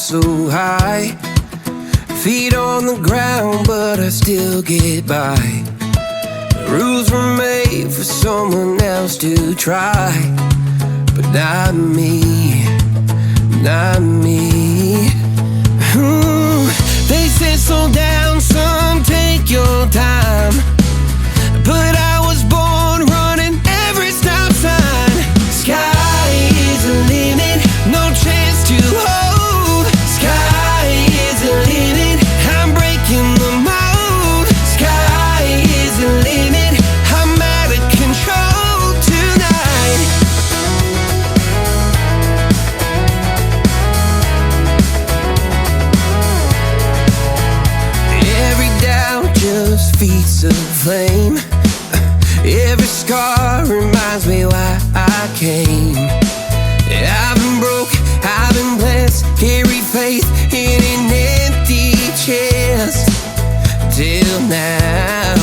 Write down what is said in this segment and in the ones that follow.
so high. Feet on the ground, but I still get by. The rules were made for someone else to try, but not me, not me. They said slow down, son, take your time, but I was born running every stop sign. Sky is the limit, no chance to hold. Sky is the limit, I'm breaking the mold. Sky is the limit, I'm out of control tonight. Every doubt just feeds the flame. Every scar reminds me why I came. I've been broke, I've been blessed, carry faith in an empty chest till now.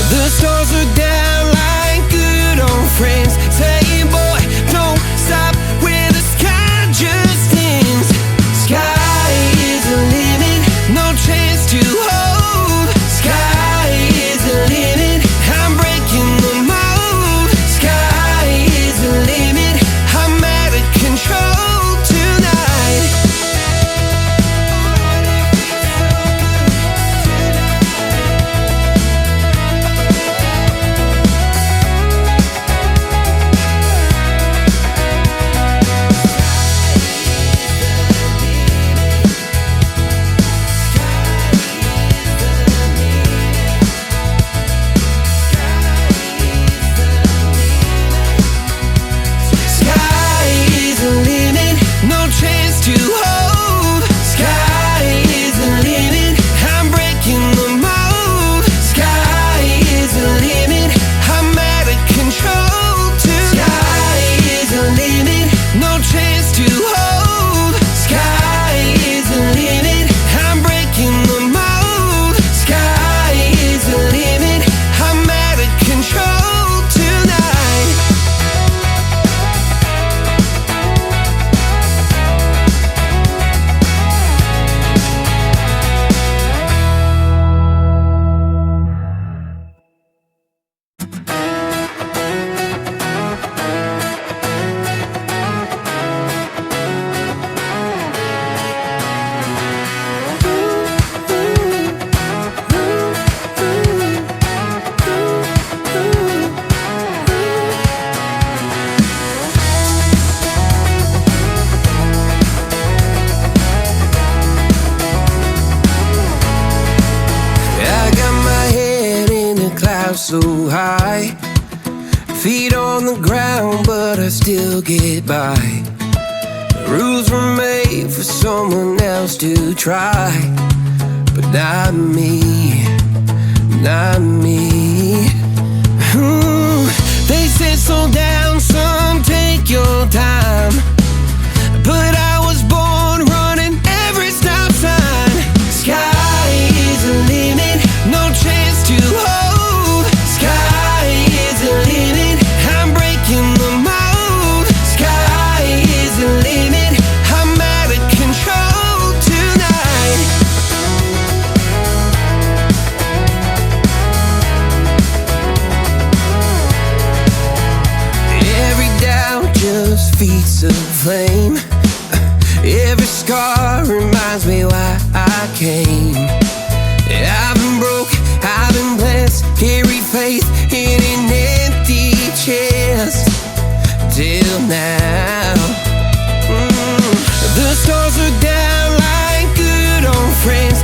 The stars are down like good old friends, saying, boy, don't stop where the sky just ends. Sky is the limit, no chance to hold. Sky is the limit, I'm breaking the mold. Sky is the limit, I'm out of control tonight. Sky is the limit, no chance to hold. Sky is the limit, I'm breaking the mold. Sky is the limit, I'm out of control tonight. Sky is the limit, no chance to hold. Sky is the limit, I'm breaking the mold. Sky is the limit, I'm out of control tonight. I got my head in the clouds so high. Feet on the ground, but I still get by. The rules were made for someone else to try, but not me, not me. They said slow down, son, take your time, but I was born running every stop sign. Sky is the limit, no chance to hold. Sky is the limit, I'm breaking the mold. Sky is the limit, I'm out of control tonight. Every doubt just feeds the flame. Every scar reminds me why I came. I've been broke, I've been blessed, carry faith in an empty chest till now. The stars are down like good old friends,